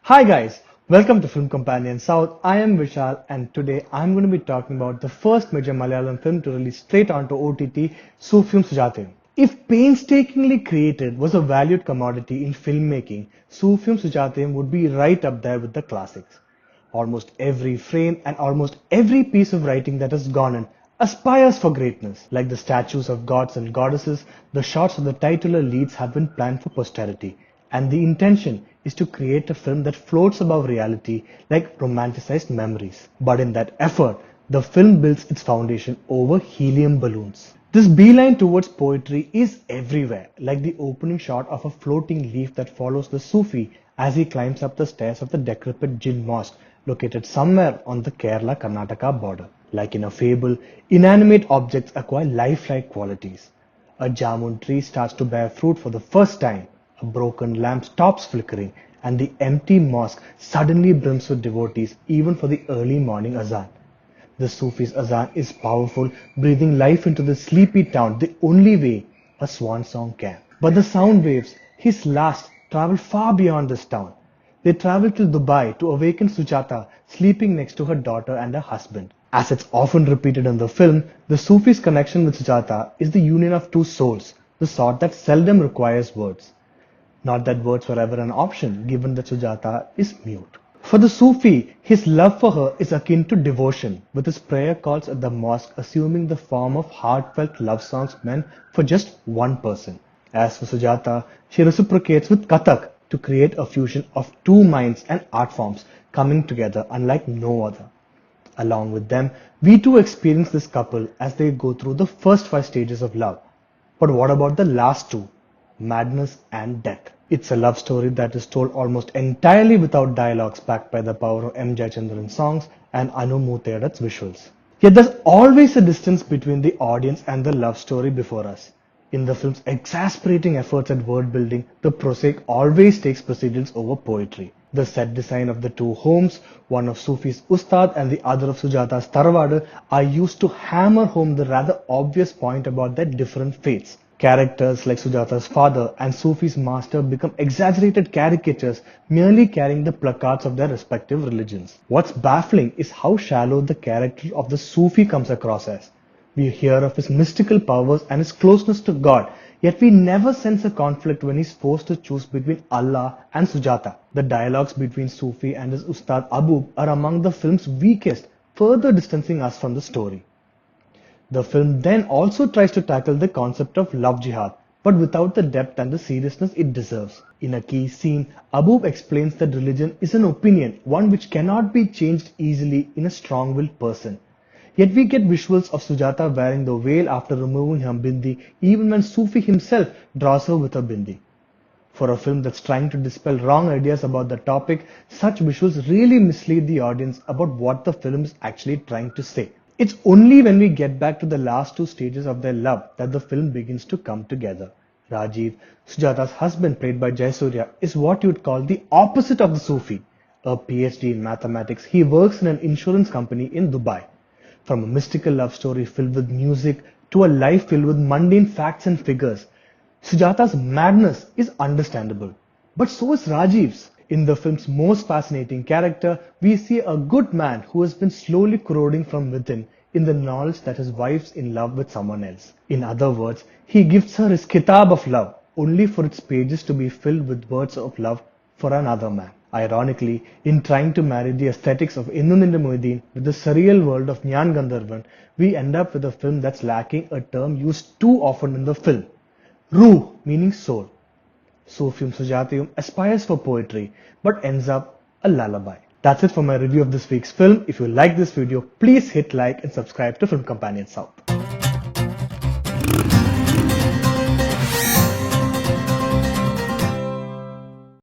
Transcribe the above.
Hi guys, welcome to Film Companion South. I am Vishal and today I'm going to be talking about the first major Malayalam film to release straight onto OTT, Sufiyum Sujatayum. If painstakingly created was a valued commodity in filmmaking, Sufiyum Sujatayum would be right up there with the classics. Almost every frame and almost every piece of writing that has gone in aspires for greatness. Like the statues of gods and goddesses, the shots of the titular leads have been planned for posterity. And the intention is to create a film that floats above reality like romanticized memories. But in that effort, the film builds its foundation over helium balloons. This beeline towards poetry is everywhere, like the opening shot of a floating leaf that follows the Sufi as he climbs up the stairs of the decrepit Jinn mosque located somewhere on the Kerala-Karnataka border. Like in a fable, inanimate objects acquire lifelike qualities. A jamun tree starts to bear fruit for the first time, a broken lamp stops flickering, and the empty mosque suddenly brims with devotees even for the early morning azan. The Sufi's azan is powerful, breathing life into the sleepy town the only way a swan song can. But the sound waves, his last, travel far beyond this town. They travel till Dubai to awaken Sujata, sleeping next to her daughter and her husband. As it's often repeated in the film, the Sufi's connection with Sujata is the union of two souls, the sort that seldom requires words. Not that words were ever an option, given that Sujata is mute. For the Sufi, his love for her is akin to devotion, with his prayer calls at the mosque assuming the form of heartfelt love songs meant for just one person. As for Sujata, she reciprocates with Kathak to create a fusion of two minds and art forms coming together unlike no other. Along with them, we too experience this couple as they go through the first 5 stages of love. But what about the last two? Madness and death. It's a love story that is told almost entirely without dialogues backed by the power of M. Jayachandran's songs and Anu Muthaidat's visuals. Yet there's always a distance between the audience and the love story before us. In the film's exasperating efforts at world building, the prosaic always takes precedence over poetry. The set design of the two homes, one of Sufi's Ustad and the other of Sujata's Tarvada, are used to hammer home the rather obvious point about their different fates. Characters like Sujata's father and Sufi's master become exaggerated caricatures merely carrying the placards of their respective religions. What's baffling is how shallow the character of the Sufi comes across as. We hear of his mystical powers and his closeness to God, yet we never sense a conflict when he's forced to choose between Allah and Sujata. The dialogues between Sufi and his Ustad Abub are among the film's weakest, further distancing us from the story. The film then also tries to tackle the concept of love jihad, but without the depth and the seriousness it deserves. In a key scene, Abub explains that religion is an opinion, one which cannot be changed easily in a strong-willed person. Yet we get visuals of Sujata wearing the veil after removing her bindi, even when Sufi himself draws her with a bindi. For a film that's trying to dispel wrong ideas about the topic, such visuals really mislead the audience about what the film is actually trying to say. It's only when we get back to the last 2 stages of their love that the film begins to come together. Rajiv, Sujata's husband played by Jayasurya, is what you would call the opposite of the Sufi. A PhD in mathematics, he works in an insurance company in Dubai. From a mystical love story filled with music to a life filled with mundane facts and figures, Sujata's madness is understandable. But so is Rajiv's. In the film's most fascinating character, we see a good man who has been slowly corroding from within in the knowledge that his wife's in love with someone else. In other words, he gives her his kitab of love, only for its pages to be filled with words of love for another man. Ironically, in trying to marry the aesthetics of Innuninde Moideen with the surreal world of Nyan Gandharvan, we end up with a film that's lacking a term used too often in the film. Ruh, meaning soul. Sufiyum Sujatayum aspires for poetry, but ends up a lullaby. That's it for my review of this week's film. If you like this video, please hit like and subscribe to Film Companion South.